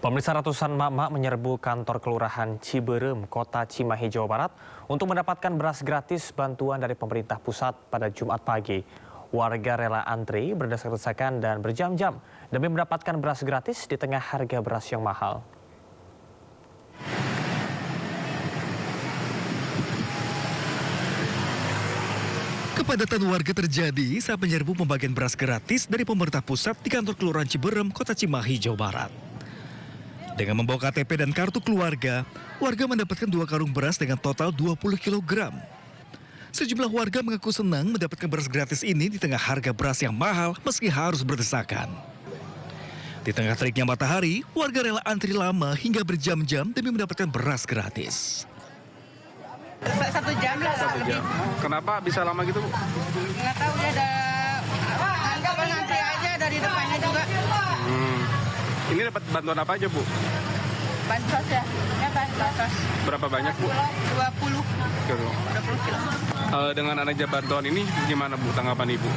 Pemirsa, ratusan emak-emak menyerbu kantor Kelurahan Ciberem, Kota Cimahi, Jawa Barat untuk mendapatkan beras gratis bantuan dari pemerintah pusat pada Jumat pagi. Warga rela antri berdesak-desakan dan berjam-jam demi mendapatkan beras gratis di tengah harga beras yang mahal. Kepadatan warga terjadi saat menyerbu pembagian beras gratis dari pemerintah pusat di kantor Kelurahan Ciberem, Kota Cimahi, Jawa Barat. Dengan membawa KTP dan kartu keluarga, warga mendapatkan 2 karung beras dengan total 20 kg. Sejumlah warga mengaku senang mendapatkan beras gratis ini di tengah harga beras yang mahal meski harus berdesakan. Di tengah teriknya matahari, warga rela antri lama hingga berjam-jam demi mendapatkan beras gratis. 1 jam lah. 1 jam. Kenapa bisa lama gitu, Bu? Nggak tahu dia ada ngantri aja dari depannya juga. Ini dapat bantuan apa aja, Bu? Bansos ya, bansos. Berapa banyak, Bu? 20 kilo. Dengan adanya bantuan ini, gimana, Bu, tanggapan Ibu?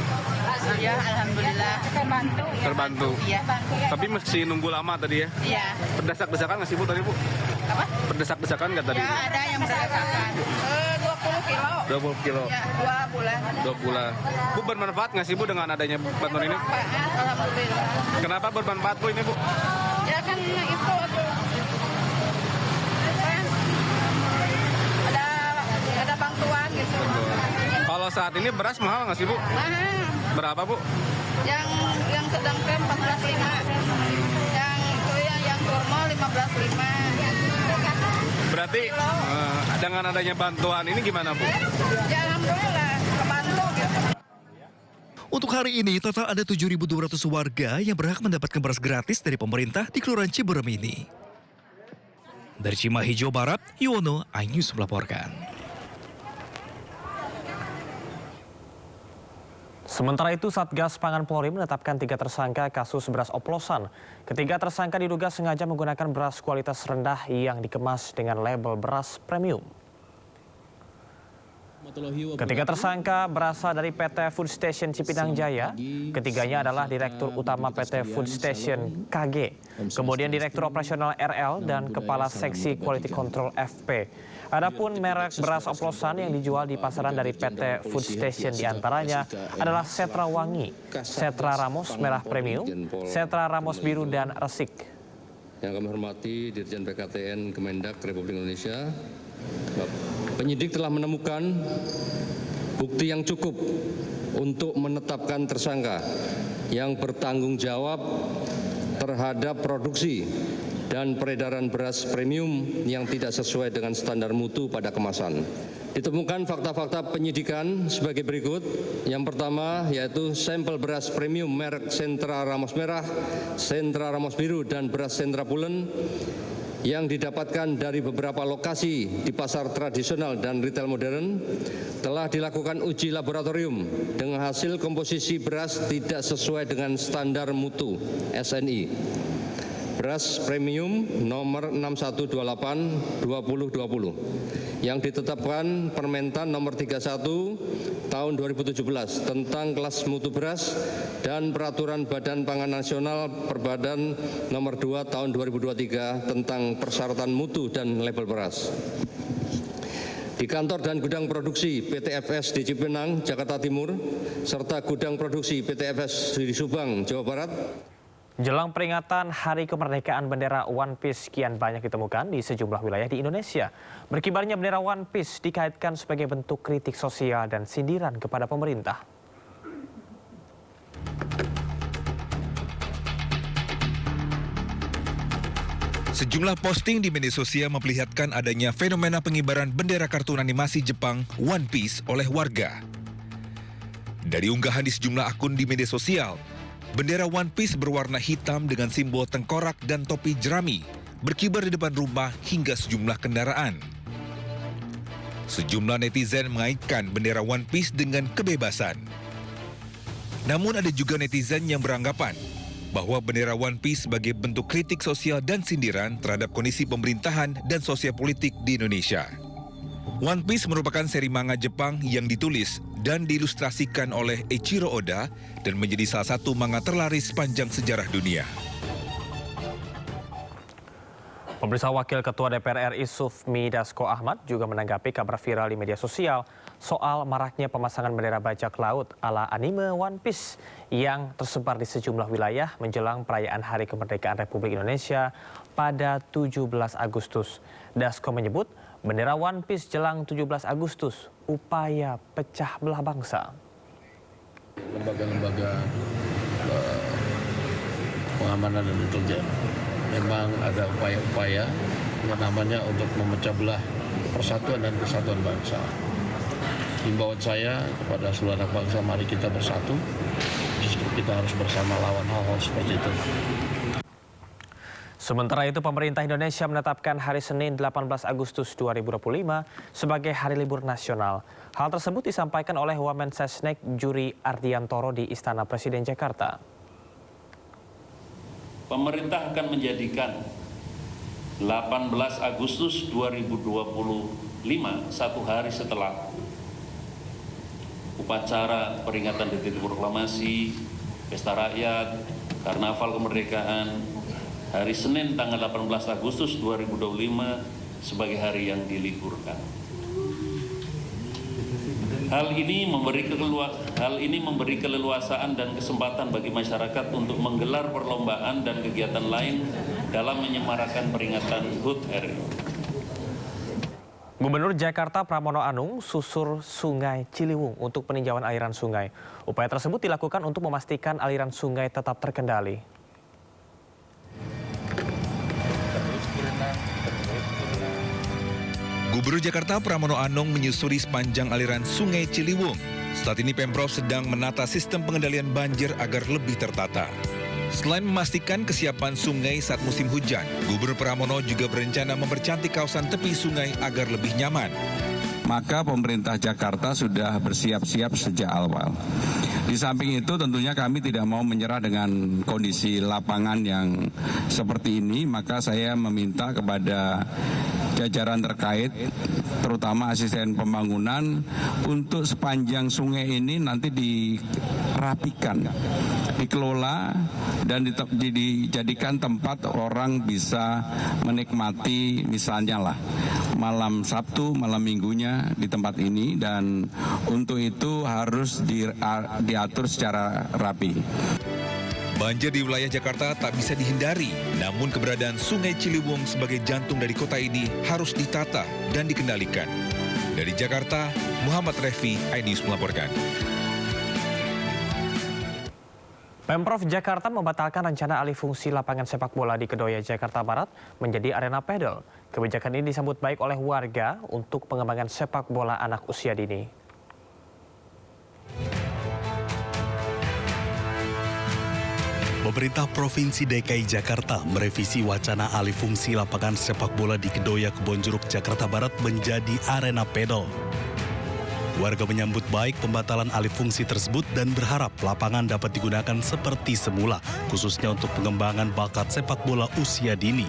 Ya, alhamdulillah. Terbantu. Iya. Tapi mesti nunggu lama tadi ya? Iya. Berdesak-desakan nggak sih, Bu, tadi, Bu? Apa? Berdesak-desakan nggak tadi? Ya, ada yang berdasarkan. 20 kilo. 20 kilo. Ya, 2 bulan. 2 bulan. Bu, bermanfaat nggak sih, Bu, dengan adanya bantuan ini? Alhamdulillah. Kenapa bermanfaat, Bu, ini, Bu? Ya kan itu ada bantuan gitu. Kalau saat ini beras mahal nggak sih, Bu? Mahal. Berapa, Bu? Yang sedang krem 14,5. Yang normal 15,5. Berarti dengan adanya bantuan ini gimana, Bu? Ya alhamdulillah, kebantu gitu. Untuk hari ini, total ada 7.200 warga yang berhak mendapatkan beras gratis dari pemerintah di Kelurahan Ciberem ini. Dari Cimahi, Jawa Barat, Yuwono, iNews melaporkan. Sementara itu, Satgas Pangan Polri menetapkan 3 tersangka kasus beras oplosan. Ketiga tersangka diduga sengaja menggunakan beras kualitas rendah yang dikemas dengan label beras premium. Ketiga tersangka berasal dari PT Food Station Cipinang Jaya. Ketiganya adalah Direktur Utama PT Food Station KG, kemudian Direktur Operasional RL, dan Kepala Seksi Quality Control FP. Adapun merek beras oplosan yang dijual di pasaran dari PT Food Station diantaranya adalah Setra Wangi, Setra Ramos Merah Premium, Setra Ramos Biru, dan Resik. Yang kami hormati Dirjen PKTN Kemendak Republik Indonesia, penyidik telah menemukan bukti yang cukup untuk menetapkan tersangka yang bertanggung jawab terhadap produksi dan peredaran beras premium yang tidak sesuai dengan standar mutu pada kemasan. Ditemukan fakta-fakta penyidikan sebagai berikut. Yang pertama yaitu sampel beras premium merek Sentra Ramos Merah, Sentra Ramos Biru, dan beras Sentra Pulen yang didapatkan dari beberapa lokasi di pasar tradisional dan retail modern telah dilakukan uji laboratorium dengan hasil komposisi beras tidak sesuai dengan standar mutu SNI. Beras premium nomor 6128/2020 yang ditetapkan Permentan nomor 31 tahun 2017 tentang kelas mutu beras dan Peraturan Badan Pangan Nasional Perbadan nomor 2 tahun 2023 tentang persyaratan mutu dan label beras. Di kantor dan gudang produksi PT FS di Cipinang, Jakarta Timur, serta gudang produksi PT FS di Subang, Jawa Barat. Jelang peringatan Hari Kemerdekaan, bendera One Piece kian banyak ditemukan di sejumlah wilayah di Indonesia. Berkibarnya bendera One Piece dikaitkan sebagai bentuk kritik sosial dan sindiran kepada pemerintah. Sejumlah posting di media sosial memperlihatkan adanya fenomena pengibaran bendera kartun animasi Jepang One Piece oleh warga. Dari unggahan di sejumlah akun di media sosial, bendera One Piece berwarna hitam dengan simbol tengkorak dan topi jerami berkibar di depan rumah hingga sejumlah kendaraan. Sejumlah netizen mengaitkan bendera One Piece dengan kebebasan. Namun ada juga netizen yang beranggapan bahwa bendera One Piece sebagai bentuk kritik sosial dan sindiran terhadap kondisi pemerintahan dan sosial politik di Indonesia. One Piece merupakan seri manga Jepang yang ditulis dan diilustrasikan oleh Eiichiro Oda dan menjadi salah satu manga terlaris sepanjang sejarah dunia. Pemirsa, Wakil Ketua DPR RI Sufmi Dasko Ahmad juga menanggapi kabar viral di media sosial soal maraknya pemasangan bendera bajak laut ala anime One Piece yang tersebar di sejumlah wilayah menjelang perayaan Hari Kemerdekaan Republik Indonesia pada 17 Agustus. Dasko menyebut bendera One Piece jelang 17 Agustus upaya pecah belah bangsa. Lembaga-lembaga pengamanan dan intelijen memang ada upaya-upaya yang namanya untuk memecah belah persatuan dan kesatuan bangsa. Himbauan saya kepada seluruh anak bangsa, mari kita bersatu. Justru kita harus bersama lawan hal-hal seperti itu. Sementara itu, pemerintah Indonesia menetapkan hari Senin 18 Agustus 2025 sebagai hari libur nasional. Hal tersebut disampaikan oleh Wamensesnek Juri Ardiantoro di Istana Presiden Jakarta. Pemerintah akan menjadikan 18 Agustus 2025 satu hari setelah upacara peringatan Detik Proklamasi, Pesta Rakyat, Karnaval Kemerdekaan, hari Senin tanggal 18 Agustus 2025 sebagai hari yang diliburkan. Hal ini memberi keleluasaan dan kesempatan bagi masyarakat untuk menggelar perlombaan dan kegiatan lain dalam menyemarakan peringatan HUT RI. Gubernur Jakarta Pramono Anung susur Sungai Ciliwung untuk peninjauan aliran sungai. Upaya tersebut dilakukan untuk memastikan aliran sungai tetap terkendali. Gubernur Jakarta Pramono Anung menyusuri sepanjang aliran Sungai Ciliwung. Saat ini Pemprov sedang menata sistem pengendalian banjir agar lebih tertata. Selain memastikan kesiapan sungai saat musim hujan, Gubernur Pramono juga berencana mempercantik kawasan tepi sungai agar lebih nyaman. Maka pemerintah Jakarta sudah bersiap-siap sejak awal. Di samping itu tentunya kami tidak mau menyerah dengan kondisi lapangan yang seperti ini, maka saya meminta kepada jajaran terkait, terutama asisten pembangunan, untuk sepanjang sungai ini nanti dirapikan, dikelola, dan dijadikan tempat orang bisa menikmati, misalnya lah malam Sabtu, malam Minggunya di tempat ini, dan untuk itu harus diatur secara rapi. Banjir di wilayah Jakarta tak bisa dihindari, namun keberadaan Sungai Ciliwung sebagai jantung dari kota ini harus ditata dan dikendalikan. Dari Jakarta, Muhammad Refi, iNews melaporkan. Pemprov Jakarta membatalkan rencana alih fungsi lapangan sepak bola di Kedoya, Jakarta Barat menjadi arena pedal. Kebijakan ini disambut baik oleh warga untuk pengembangan sepak bola anak usia dini. Pemerintah Provinsi DKI Jakarta merevisi wacana alih fungsi lapangan sepak bola di Kedoya, Kebonjeruk, Jakarta Barat menjadi arena pedal. Warga menyambut baik pembatalan alih fungsi tersebut dan berharap lapangan dapat digunakan seperti semula, khususnya untuk pengembangan bakat sepak bola usia dini.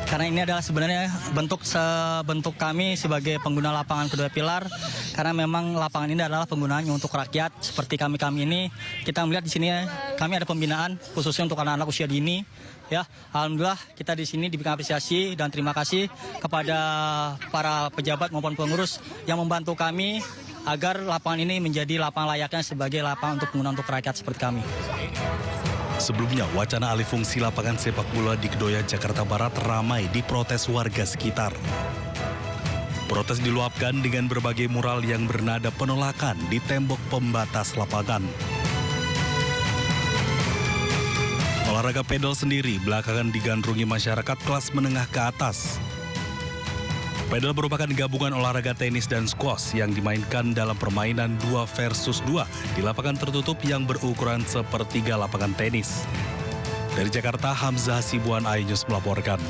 Karena ini adalah sebenarnya bentuk kami sebagai pengguna lapangan Kedua Pilar, karena memang lapangan ini adalah penggunaannya untuk rakyat. Seperti kami ini, kita melihat di sini kami ada pembinaan khususnya untuk anak-anak usia dini. Ya, alhamdulillah kita di sini diberikan apresiasi dan terima kasih kepada para pejabat maupun pengurus yang membantu kami agar lapangan ini menjadi lapangan layaknya sebagai lapangan untuk penggunaan untuk rakyat seperti kami. Sebelumnya, wacana alih fungsi lapangan sepak bola di Kedoya, Jakarta Barat ramai diprotes warga sekitar. Protes diluapkan dengan berbagai mural yang bernada penolakan di tembok pembatas lapangan. Olahraga pedal sendiri belakangan digandrungi masyarakat kelas menengah ke atas. Pedal merupakan gabungan olahraga tenis dan squash yang dimainkan dalam permainan 2 versus 2 di lapangan tertutup yang berukuran sepertiga lapangan tenis. Dari Jakarta, Hamzah Hasibuan, iNews melaporkan.